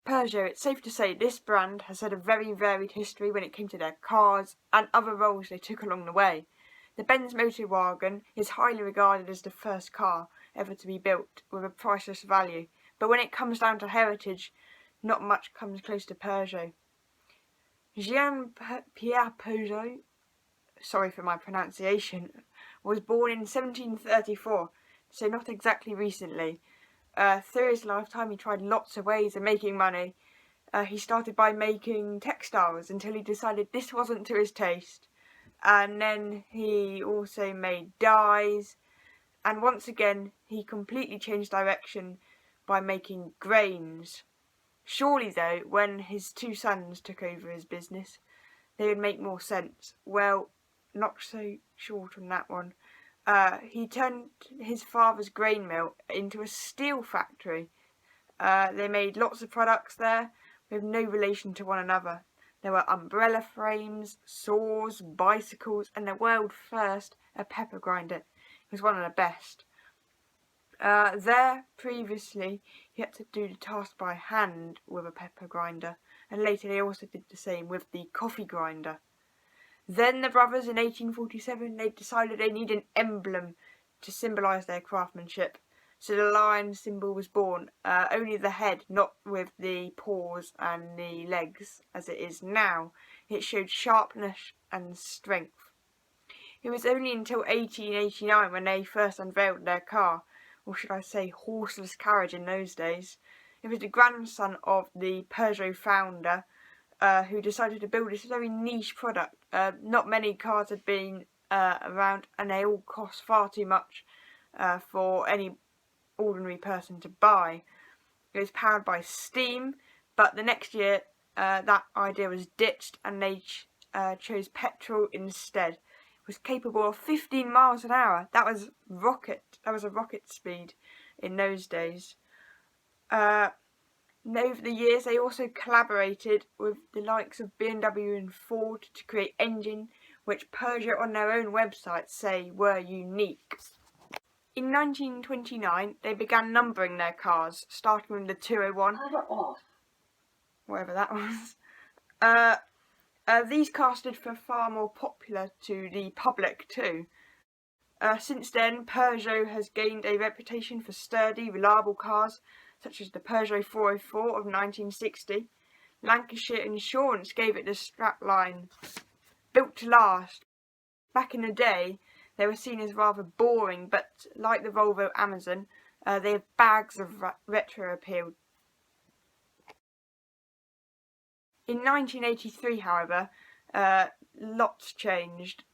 Peugeot, it's safe to say this brand has had a very varied history when it came to their cars and other roles they took along the way. The Benz motor wagon is highly regarded as the first car ever to be built, with a priceless value, but when it comes down to heritage, not much comes close to Peugeot. Jean-Pierre Peugeot, sorry for my pronunciation, was born in 1734, so not exactly recently. Through his lifetime he tried lots of ways of making money. He started by making textiles until he decided this wasn't to his taste. And then he also made dyes. And once again he completely changed direction by making grains. Surely though, when his two sons took over his business, they would make more sense. Well, not so short on that one. He turned his father's grain mill into a steel factory. They made lots of products there with no relation to one another. There were umbrella frames, saws, bicycles, and the world first, a pepper grinder. It was one of the best. There, previously, he had to do the task by hand with a pepper grinder, and later they also did the same with the coffee grinder. Then the brothers in 1847, they decided they need an emblem to symbolise their craftsmanship. So the lion symbol was born, only the head, not with the paws and the legs as it is now. It showed sharpness and strength. It was only until 1889 when they first unveiled their car, or should I say horseless carriage in those days. It was the grandson of the Peugeot founder who decided to build this very niche product. Not many cars had been around, and they all cost far too much for any ordinary person to buy. It was powered by steam, but the next year that idea was ditched and they chose petrol instead. It was capable of 15 miles an hour. That was a rocket speed in those days. And over the years they also collaborated with the likes of BMW and Ford to create engines which Peugeot on their own website say were unique. In 1929 they began numbering their cars, starting with the 201, whatever that was. These cars stood for far more popular to the public too. Since then, Peugeot has gained a reputation for sturdy, reliable cars, such as the Peugeot 404 of 1960. Lancashire Insurance gave it the strapline, built to last. Back in the day, they were seen as rather boring, but like the Volvo Amazon, they have bags of retro appeal. In 1983, however, lots changed.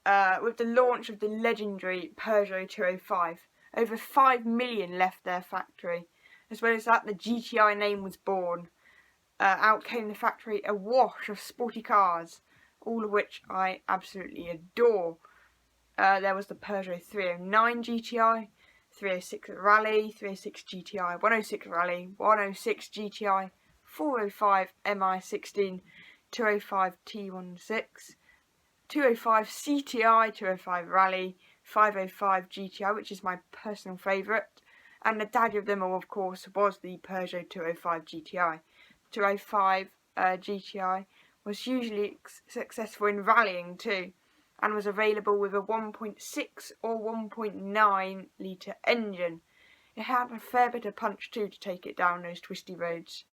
With the launch of the legendary Peugeot 205, over 5 million left their factory. As well as that, the GTI name was born. Out came the factory a wash of sporty cars, all of which I absolutely adore. There was the Peugeot 309 GTI, 306 Rally, 306 GTI, 106 Rally, 106 GTI, 405 MI16, 205 T16, 205 CTI, 205 Rally, 505 GTI, which is my personal favourite. And the daddy of them all, of course, was the Peugeot 205 GTI. 205 GTI was hugely successful in rallying too, and was available with a 1.6 or 1.9 litre engine. It had a fair bit of punch too to take it down those twisty roads.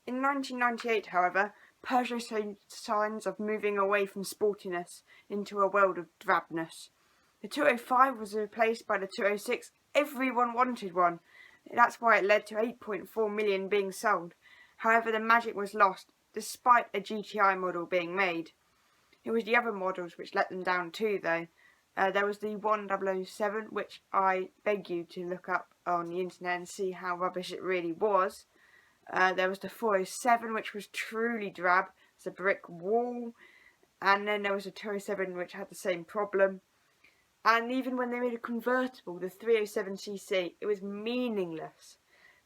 In 1998, however, Peugeot showed signs of moving away from sportiness into a world of drabness. The 205 was replaced by the 206. Everyone wanted one. That's why it led to 8.4 million being sold. However, the magic was lost, despite a GTI model being made. It was the other models which let them down too, though. There was the 1007, which I beg you to look up on the internet and see how rubbish it really was. There was the 407, which was truly drab. It's a brick wall. And then there was a 207, which had the same problem. And even when they made a convertible, the 307cc, it was meaningless.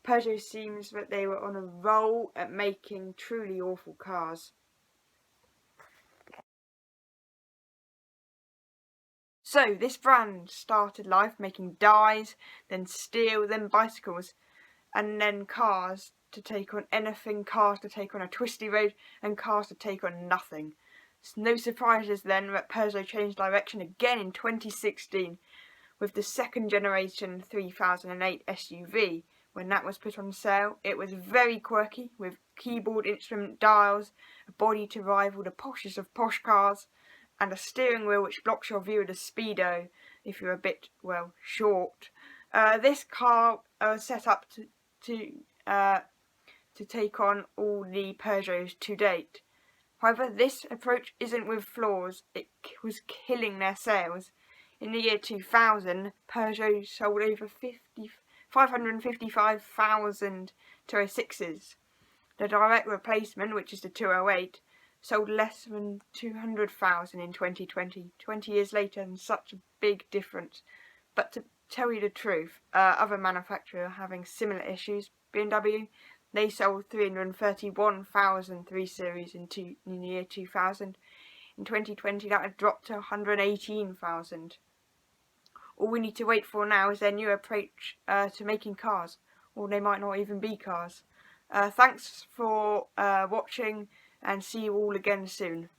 Peugeot seems that they were on a roll at making truly awful cars. So this brand started life making dyes, then steel, then bicycles. and then cars to take on anything, cars to take on a twisty road, and cars to take on nothing. It's no surprises then that Peugeot changed direction again in 2016 with the second generation 3008 SUV. When that was put on sale, it was very quirky, with keyboard instrument dials, a body to rival the poshest of posh cars, and a steering wheel which blocks your view of the speedo if you're a bit, well, short. This car was set up to take on all the Peugeots to date. However, this approach isn't with flaws. It was killing their sales. In the year 2000, Peugeot sold over 555,000 206s. The direct replacement, which is the 208, sold less than 200,000 in 2020, 20 years later, and such a big difference. But to tell you the truth, other manufacturers having similar issues, BMW, they sold 331,000 3 Series in the year 2000. In 2020, that had dropped to 118,000. All we need to wait for now is their new approach to making cars, or they might not even be cars. Thanks for watching, and see you all again soon.